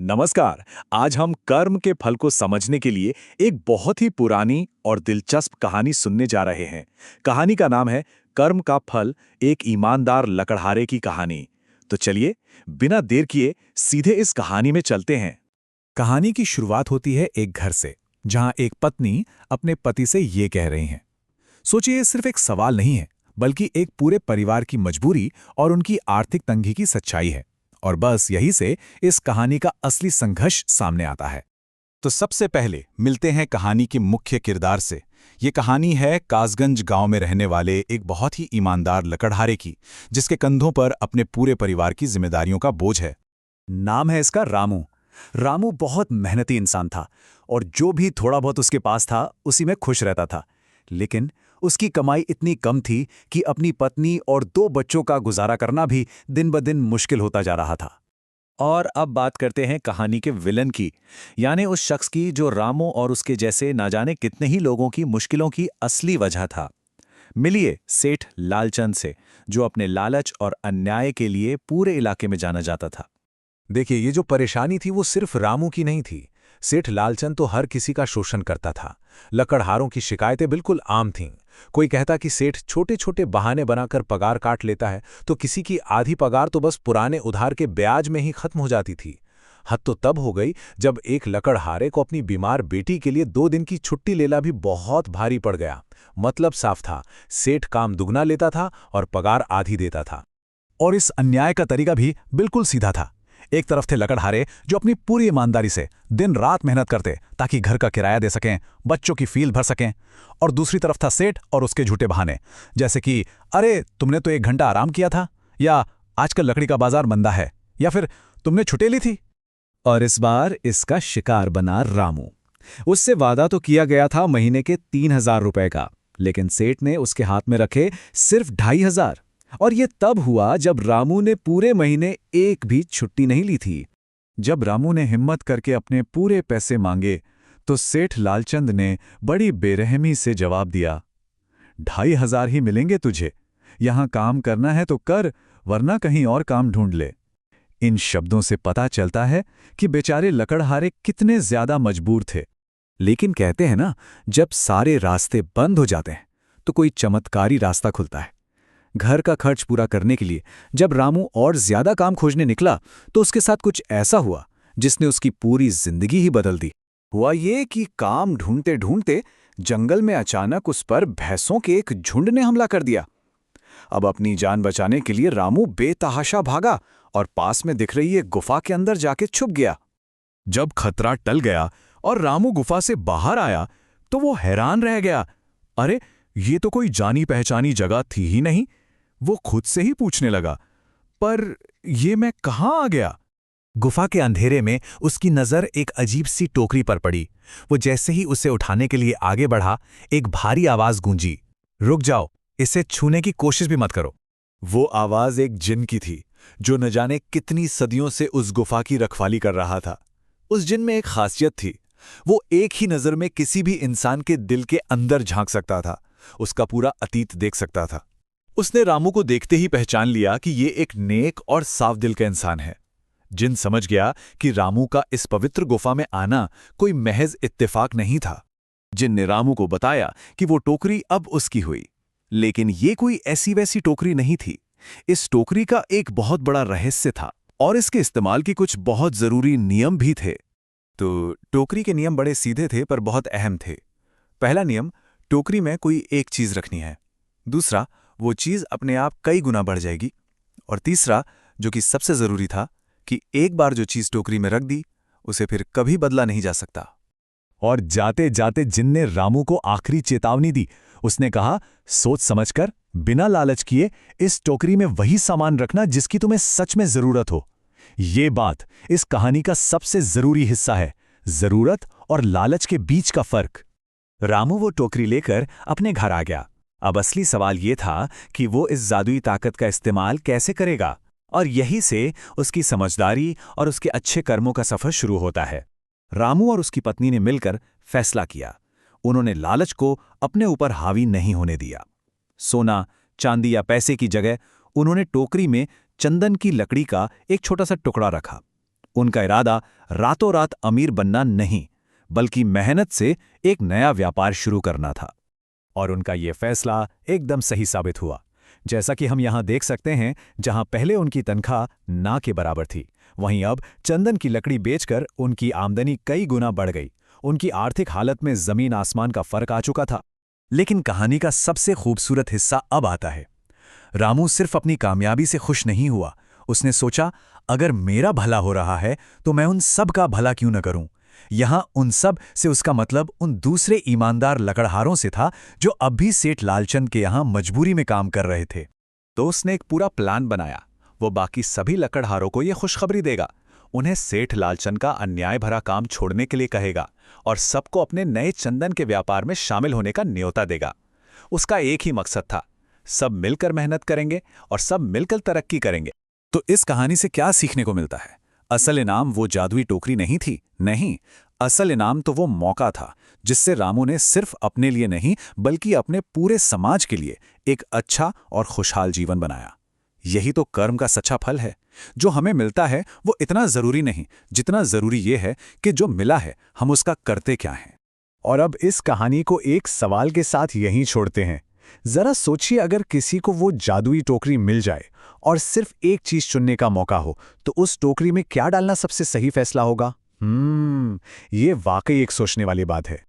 नमस्कार। आज हम कर्म के फल को समझने के लिए एक बहुत ही पुरानी और दिलचस्प कहानी सुनने जा रहे हैं। कहानी का नाम है कर्म का फल, एक ईमानदार लकड़हारे की कहानी। तो चलिए, बिना देर किए सीधे इस कहानी में चलते हैं। कहानी की शुरुआत होती है एक घर से, जहां एक पत्नी अपने पति से ये कह रही हैं। सोचिए, ये सिर्फ एक सवाल नहीं है, बल्कि एक पूरे परिवार की मजबूरी और उनकी आर्थिक तंगी की सच्चाई है। और बस यही से इस कहानी का असली संघर्ष सामने आता है। तो सबसे पहले मिलते हैं कहानी के मुख्य किरदार से। ये कहानी है कासगंज गांव में रहने वाले एक बहुत ही ईमानदार लकड़हारे की, जिसके कंधों पर अपने पूरे परिवार की जिम्मेदारियों का बोझ है। नाम है इसका रामू। रामू बहुत मेहनती इंसान था और जो भी थोड़ा बहुत उसके पास था उसी में खुश रहता था। लेकिन उसकी कमाई इतनी कम थी कि अपनी पत्नी और 2 बच्चों का गुजारा करना भी दिन ब दिन मुश्किल होता जा रहा था। और अब बात करते हैं कहानी के विलन की, यानी उस शख्स की जो रामू और उसके जैसे ना जाने कितने ही लोगों की मुश्किलों की असली वजह था। मिलिए सेठ लालचंद से, जो अपने लालच और अन्याय के लिए पूरे इलाके में जाना जाता था। देखिए, ये जो परेशानी थी वो सिर्फ रामू की नहीं थी। सेठ लालचंद तो हर किसी का शोषण करता था। लकड़हारों की शिकायतें बिल्कुल आम थीं। कोई कहता कि सेठ छोटे छोटे बहाने बनाकर पगार काट लेता है, तो किसी की आधी पगार तो बस पुराने उधार के ब्याज में ही खत्म हो जाती थी। हद तो तब हो गई जब एक लकड़हारे को अपनी बीमार बेटी के लिए 2 दिन की छुट्टी लेना भी बहुत भारी पड़ गया। मतलब साफ था, सेठ काम दुगना लेता था और पगार आधी देता था। और इस अन्याय का तरीका भी बिल्कुल सीधा था। एक तरफ थे लकड़हारे जो अपनी पूरी ईमानदारी से दिन रात मेहनत करते ताकि घर का किराया दे सकें, बच्चों की फीस भर सकें। और दूसरी तरफ था सेठ और उसके झूठे बहाने, जैसे कि अरे तुमने तो 1 घंटा आराम किया था, या आजकल लकड़ी का बाजार मंदा है, या फिर तुमने छुट्टी ली थी। और इस बार इसका शिकार बना रामू। उससे वादा तो किया गया था महीने के 3,000 रुपए का, लेकिन सेठ ने उसके हाथ में रखे सिर्फ 2,500। और ये तब हुआ जब रामू ने पूरे महीने एक भी छुट्टी नहीं ली थी। जब रामू ने हिम्मत करके अपने पूरे पैसे मांगे, तो सेठ लालचंद ने बड़ी बेरहमी से जवाब दिया, 2,500 ही मिलेंगे तुझे। यहां काम करना है तो कर, वरना कहीं और काम ढूंढ ले। इन शब्दों से पता चलता है कि बेचारे लकड़हारे कितने ज्यादा मजबूर थे। लेकिन कहते हैं ना, जब सारे रास्ते बंद हो जाते हैं तो कोई चमत्कारी रास्ता खुलता है। घर का खर्च पूरा करने के लिए जब रामू और ज्यादा काम खोजने निकला, तो उसके साथ कुछ ऐसा हुआ जिसने उसकी पूरी जिंदगी ही बदल दी। हुआ ये कि काम ढूंढते ढूंढते जंगल में अचानक उस पर भैंसों के एक झुंड ने हमला कर दिया। अब अपनी जान बचाने के लिए रामू बेतहाशा भागा और पास में दिख रही एक गुफा के अंदर जाके छुप गया। जब खतरा टल गया और रामू गुफा से बाहर आया, तो वो हैरान रह गया। अरे, ये तो कोई जानी पहचानी जगह थी ही नहीं। वो खुद से ही पूछने लगा, पर ये मैं कहाँ आ गया? गुफा के अंधेरे में उसकी नजर एक अजीब सी टोकरी पर पड़ी। वो जैसे ही उसे उठाने के लिए आगे बढ़ा, एक भारी आवाज गूंजी, रुक जाओ, इसे छूने की कोशिश भी मत करो। वो आवाज एक जिन की थी, जो न जाने कितनी सदियों से उस गुफा की रखवाली कर रहा था। उस जिन में एक खासियत थी, वो एक ही नजर में किसी भी इंसान के दिल के अंदर झांक सकता था, उसका पूरा अतीत देख सकता था। उसने रामू को देखते ही पहचान लिया कि ये एक नेक और साफ दिल का इंसान है। जिन समझ गया कि रामू का इस पवित्र गुफा में आना कोई महज इत्तेफाक नहीं था। जिन ने रामू को बताया कि वो टोकरी अब उसकी हुई, लेकिन ये कोई ऐसी वैसी टोकरी नहीं थी। इस टोकरी का एक बहुत बड़ा रहस्य था और इसके इस्तेमाल के कुछ बहुत जरूरी नियम भी थे। तो टोकरी के नियम बड़े सीधे थे पर बहुत अहम थे। पहला नियम, टोकरी में कोई एक चीज रखनी है। दूसरा, वो चीज अपने आप कई गुना बढ़ जाएगी। और तीसरा, जो कि सबसे जरूरी था, कि एक बार जो चीज टोकरी में रख दी, उसे फिर कभी बदला नहीं जा सकता। और जाते जाते जिन ने रामू को आखिरी चेतावनी दी। उसने कहा, सोच समझकर, बिना लालच किए इस टोकरी में वही सामान रखना जिसकी तुम्हें सच में जरूरत हो। ये बात इस कहानी का सबसे जरूरी हिस्सा है, जरूरत और लालच के बीच का फर्क। रामू वो टोकरी लेकर अपने घर आ गया। अब असली सवाल ये था कि वो इस जादुई ताकत का इस्तेमाल कैसे करेगा, और यही से उसकी समझदारी और उसके अच्छे कर्मों का सफर शुरू होता है। रामू और उसकी पत्नी ने मिलकर फैसला किया। उन्होंने लालच को अपने ऊपर हावी नहीं होने दिया। सोना, चांदी या पैसे की जगह उन्होंने टोकरी में चंदन की लकड़ी का एक छोटा सा टुकड़ा रखा। उनका इरादा रातों रात अमीर बनना नहीं, बल्कि मेहनत से एक नया व्यापार शुरू करना था। और उनका ये फैसला एकदम सही साबित हुआ। जैसा कि हम यहाँ देख सकते हैं, जहाँ पहले उनकी तनख्वाह ना के बराबर थी, वहीं अब चंदन की लकड़ी बेचकर उनकी आमदनी कई गुना बढ़ गई। उनकी आर्थिक हालत में जमीन आसमान का फर्क आ चुका था। लेकिन कहानी का सबसे खूबसूरत हिस्सा अब आता है। रामू सिर्फ अपनी कामयाबी से खुश नहीं हुआ, उसने सोचा, अगर मेरा भला हो रहा है तो मैं उन सब का भला क्यों न करूं। यहां उन सब से उसका मतलब उन दूसरे ईमानदार लकड़हारों से था जो अब भी सेठ लालचंद के यहां मजबूरी में काम कर रहे थे। तो उसने एक पूरा प्लान बनाया। वो बाकी सभी लकड़हारों को ये खुशखबरी देगा, उन्हें सेठ लालचंद का अन्याय भरा काम छोड़ने के लिए कहेगा और सबको अपने नए चंदन के व्यापार में शामिल होने का न्योता देगा। उसका एक ही मकसद था, सब मिलकर मेहनत करेंगे और सब मिलकर तरक्की करेंगे। तो इस कहानी से क्या सीखने को मिलता है? असल इनाम वो जादुई टोकरी नहीं थी, नहीं, असल इनाम तो वो मौका था जिससे रामू ने सिर्फ अपने लिए नहीं बल्कि अपने पूरे समाज के लिए एक अच्छा और खुशहाल जीवन बनाया। यही तो कर्म का सच्चा फल है। जो हमें मिलता है वो इतना जरूरी नहीं जितना जरूरी ये है कि जो मिला है हम उसका करते क्या हैं। और अब इस कहानी को एक सवाल के साथ यहीं छोड़ते हैं। जरा सोचिए, अगर किसी को वो जादुई टोकरी मिल जाए और सिर्फ एक चीज चुनने का मौका हो, तो उस टोकरी में क्या डालना सबसे सही फैसला होगा? ये वाकई एक सोचने वाली बात है।